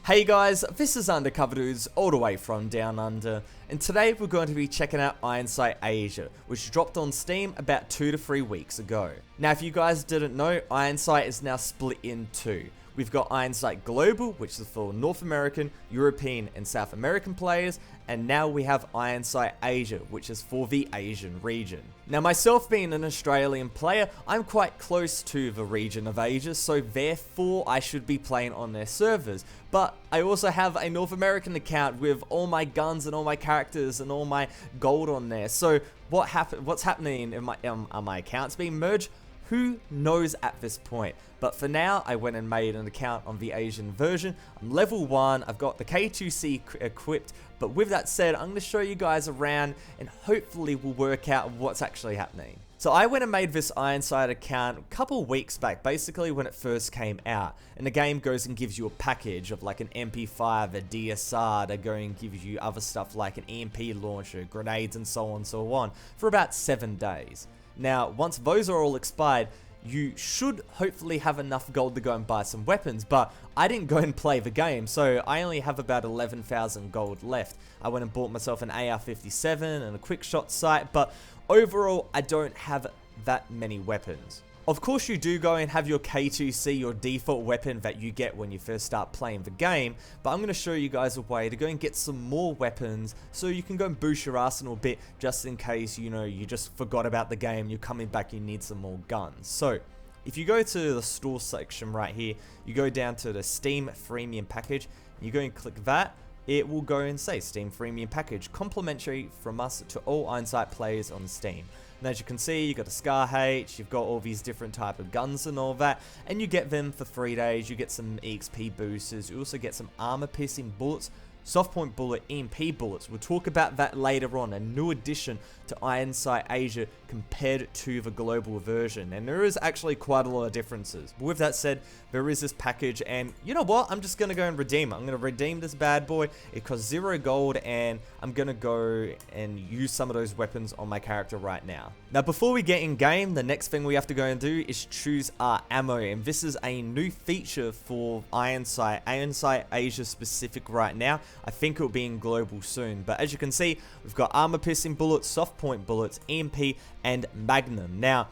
Hey guys, this is Undercover Dudes all the way from Down Under, and today we're going to be checking out Ironsight Asia, which dropped on Steam about 2 to 3 weeks ago. Now if you guys didn't know, Ironsight is now split in two. We've got Ironsight Global, which is for North American, European, and South American players, and now we have Ironsight Asia, which is for the Asian region. Now myself being an Australian player, I'm quite close to the region of Asia, so therefore I should be playing on their servers. But I also have a North American account with all my guns and all my characters and all my gold on there. So what's happening in are my accounts being merged? Who knows at this point? But for now, I went and made an account on the Asian version. I'm level 1, I've got the K2C equipped, but with that said, I'm going to show you guys around and hopefully we'll work out what's actually happening. So I went and made this Ironsight account a couple weeks back, basically when it first came out, and the game goes and gives you a package of like an MP5, a DSR, they're going to give you other stuff like an EMP launcher, grenades and so on and so on, for about 7 days. Now, once those are all expired, you should hopefully have enough gold to go and buy some weapons, but I didn't go and play the game, so I only have about 11,000 gold left. I went and bought myself an AR-57 and a quick shot sight, but overall, I don't have that many weapons. Of course, you do go and have your K2C, your default weapon that you get when you first start playing the game, but I'm going to show you guys a way to go and get some more weapons so you can go and boost your arsenal a bit just in case, you know, you just forgot about the game, you're coming back, you need some more guns. So, if you go to the store section right here, you go down to the Steam Freemium package, you go and click that, it will go and say Steam Freemium package, complimentary from us to all Ironsight players on Steam. And as you can see, you've got a Scar H, you've got all these different type of guns and all that, and you get them for 3 days, you get some EXP boosters, you also get some armor piercing bullets, soft point bullet, EMP bullets. We'll talk about that later on, a new addition to Ironsight Asia compared to the global version, and there is actually quite a lot of differences. But with that said, there is this package, and you know what, I'm just gonna go and redeem it. I'm gonna redeem this bad boy. It costs 0 gold, and I'm gonna go and use some of those weapons on my character right now. Now before we get in game, the next thing we have to go and do is choose our ammo, and this is a new feature for Ironsight Asia specific right now. I think it'll be in global soon, but as you can see, we've got armor piercing bullets, soft point bullets, EMP, and Magnum. Now,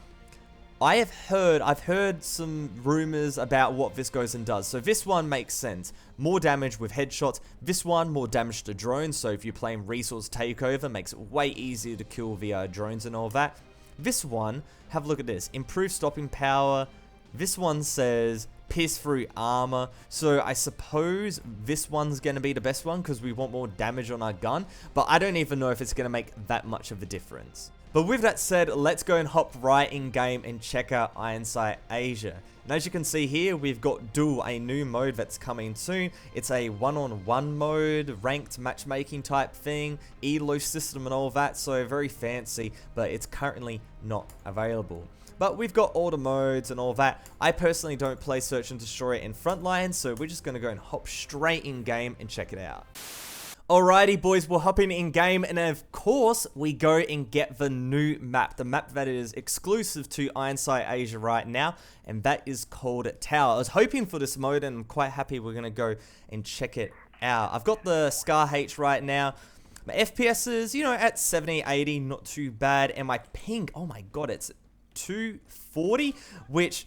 I've heard some rumors about what this goes and does. So this one makes sense. More damage with headshots. This one, more damage to drones. So if you're playing resource takeover, makes it way easier to kill the drones and all that. This one, have a look at this. Improved stopping power. This one says pierce through armor, so I suppose this one's going to be the best one because we want more damage on our gun, but I don't even know if it's going to make that much of a difference. But with that said, let's go and hop right in game and check out Ironsight Asia. And as you can see here, we've got Duel, a new mode that's coming soon. It's a one-on-one mode, ranked matchmaking type thing, elo system and all that, so very fancy, but it's currently not available. But we've got all the modes and all that. I personally don't play Search and Destroy in Frontline, so we're just going to go and hop straight in game and check it out. Alrighty boys, we're hopping in game, and of course we go and get the new map. The map that is exclusive to Ironsight Asia right now, and that is called Tower. I was hoping for this mode and I'm quite happy we're going to go and check it out. I've got the Scar H right now. My FPS is, you know, at 70, 80, not too bad, and my ping, oh my god, it's 240, which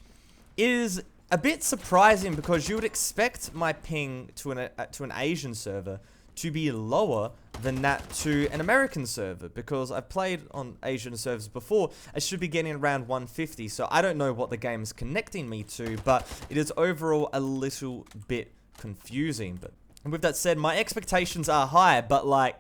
is a bit surprising because you would expect my ping to an Asian server to be lower than that to an American server, because I've played on Asian servers before. I should be getting around 150, so I don't know what the game is connecting me to, but it is overall a little bit confusing. But with that said, my expectations are high, but like,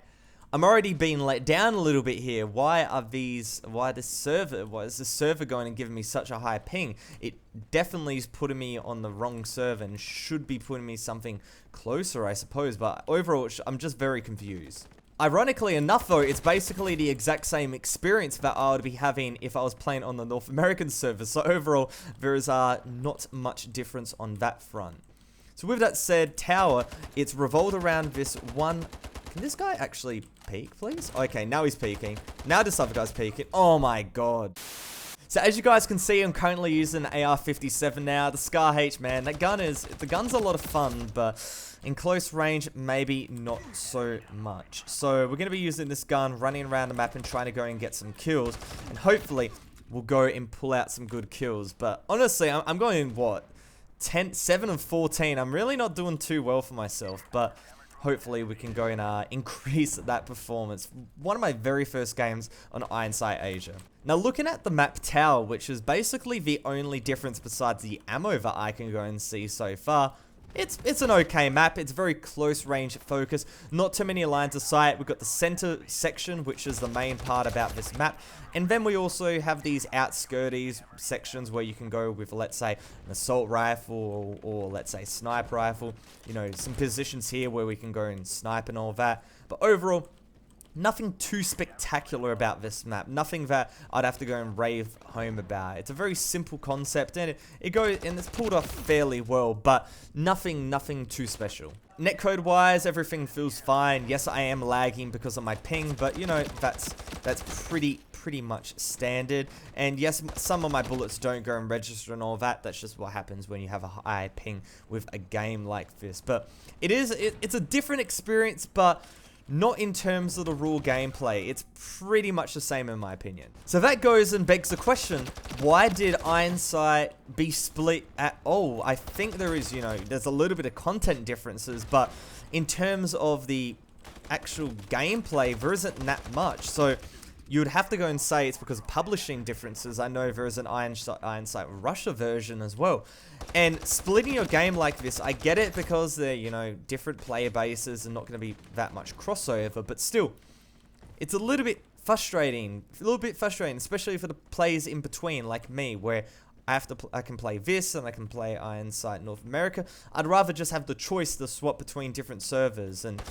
I'm already being let down a little bit here. Why is this server going and giving me such a high ping? It definitely is putting me on the wrong server and should be putting me something closer, I suppose, but overall, I'm just very confused. Ironically enough though, it's basically the exact same experience that I would be having if I was playing on the North American server, so overall, there is not much difference on that front. So with that said, Tower, it's revolved around this one. Can this guy actually peek, please? Okay, now he's peeking. Now this other guy's peeking. Oh my god. So as you guys can see, I'm currently using AR-57 now. The Scar H, man, the gun's a lot of fun, but in close range, maybe not so much. So we're going to be using this gun, running around the map and trying to go and get some kills. And hopefully, we'll go and pull out some good kills. But honestly, I'm going, what, 7 and 14. I'm really not doing too well for myself, but hopefully we can go and increase that performance. One of my very first games on Ironsight Asia. Now looking at the map tower, which is basically the only difference besides the ammo that I can go and see so far, it's an okay map. It's very close range focus, not too many lines of sight. We've got the center section, which is the main part about this map, and then we also have these outskirties sections where you can go with, let's say, an assault rifle or let's say sniper rifle. You know, some positions here where we can go and snipe and all that. But overall, nothing too spectacular about this map. Nothing that I'd have to go and rave home about. It's a very simple concept, and it goes and it's pulled off fairly well, but nothing too special. Netcode wise, everything feels fine. Yes, I am lagging because of my ping, but you know, that's pretty much standard. And yes, some of my bullets don't go and register and all that. That's just what happens when you have a high ping with a game like this. But it's a different experience, but not in terms of the raw gameplay. It's pretty much the same in my opinion. So that goes and begs the question, why did Ironsight be split at all? I think there is, you know, there's a little bit of content differences, but in terms of the actual gameplay, there isn't that much. So you would have to go and say it's because of publishing differences. I know there is an Ironsight Russia version as well. And splitting your game like this, I get it because they're, you know, different player bases and not going to be that much crossover, but still, it's a little bit frustrating. Especially for the players in between, like me, where I can play this and I can play Ironsight North America. I'd rather just have the choice to swap between different servers, and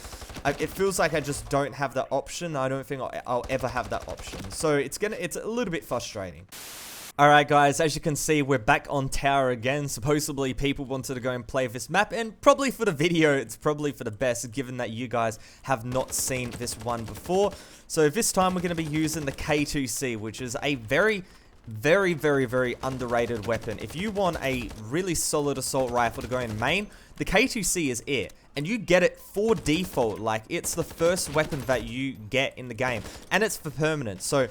it feels like I just don't have that option. I don't think I'll ever have that option. So it's a little bit frustrating. Alright guys, as you can see, we're back on tower again. Supposedly people wanted to go and play this map, and probably for the video, it's probably for the best, given that you guys have not seen this one before. So this time we're going to be using the K2C, which is a very underrated weapon. If you want a really solid assault rifle to go in main, the K2C is it. And you get it for default, like it's the first weapon that you get in the game. And it's for permanent, so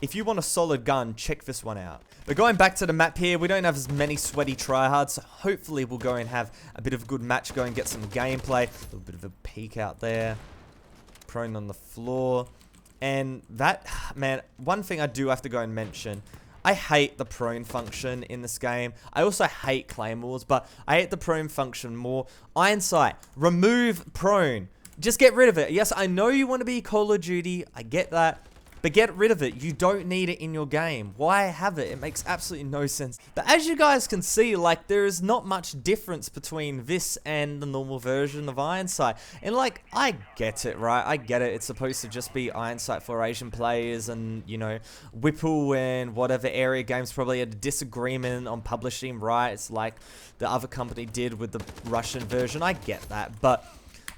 if you want a solid gun, check this one out. But going back to the map here, we don't have as many sweaty tryhards, so hopefully we'll go and have a bit of a good match, go and get some gameplay. A little bit of a peek out there. Prone on the floor. And that, man, one thing I do have to go and mention, I hate the prone function in this game. I also hate claymores, but I hate the prone function more. Ironsight, remove prone. Just get rid of it. Yes, I know you want to be Call of Duty. I get that. But get rid of it. You don't need it in your game. Why have it? It makes absolutely no sense. But as you guys can see, like, there is not much difference between this and the normal version of Ironsight. And, like, I get it, right? I get it. It's supposed to just be Ironsight for Asian players, and, you know, Whipple and whatever area games probably had a disagreement on publishing rights like the other company did with the Russian version. I get that, but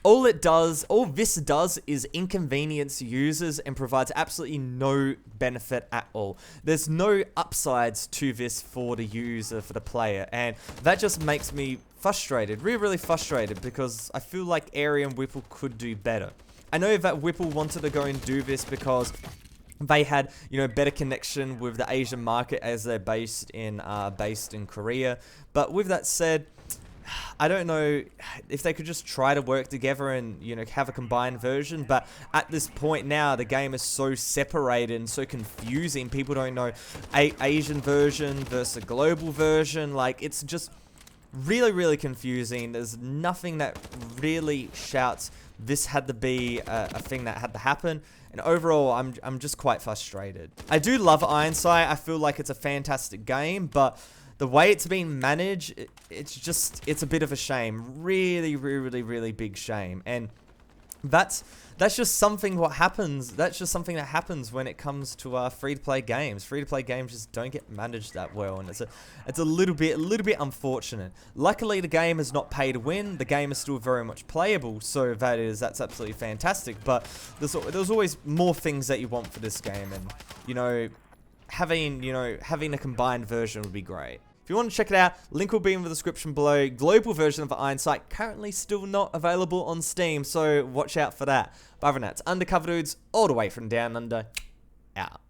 all this does is inconvenience users and provides absolutely no benefit at all. There's no upsides to this for the user, for the player, and that just makes me frustrated, really frustrated, because I feel like Area and Whipple could do better. I know that Whipple wanted to go and do this because they had, you know, better connection with the Asian market as they're based in Korea. But with that said, I don't know if they could just try to work together and, you know, have a combined version. But at this point now, the game is so separated and so confusing. People don't know Asian version versus a global version. Like, it's just really confusing. There's nothing that really shouts this had to be a thing that had to happen. And overall, I'm just quite frustrated. I do love Ironsight. I feel like it's a fantastic game, but the way it's being managed, it's a bit of a shame. Really big shame. And that's just something what happens. That's just something that happens when it comes to free-to-play games. Free-to-play games just don't get managed that well, and it's a little bit unfortunate. Luckily, the game is not pay to win. The game is still very much playable, so that's absolutely fantastic. But there's always more things that you want for this game, and you know, having, you know, having a combined version would be great. If you want to check it out, link will be in the description below. Global version of Ironsight currently still not available on Steam, so watch out for that. But other than that, it's Undercover Dudes all the way from Down Under, out.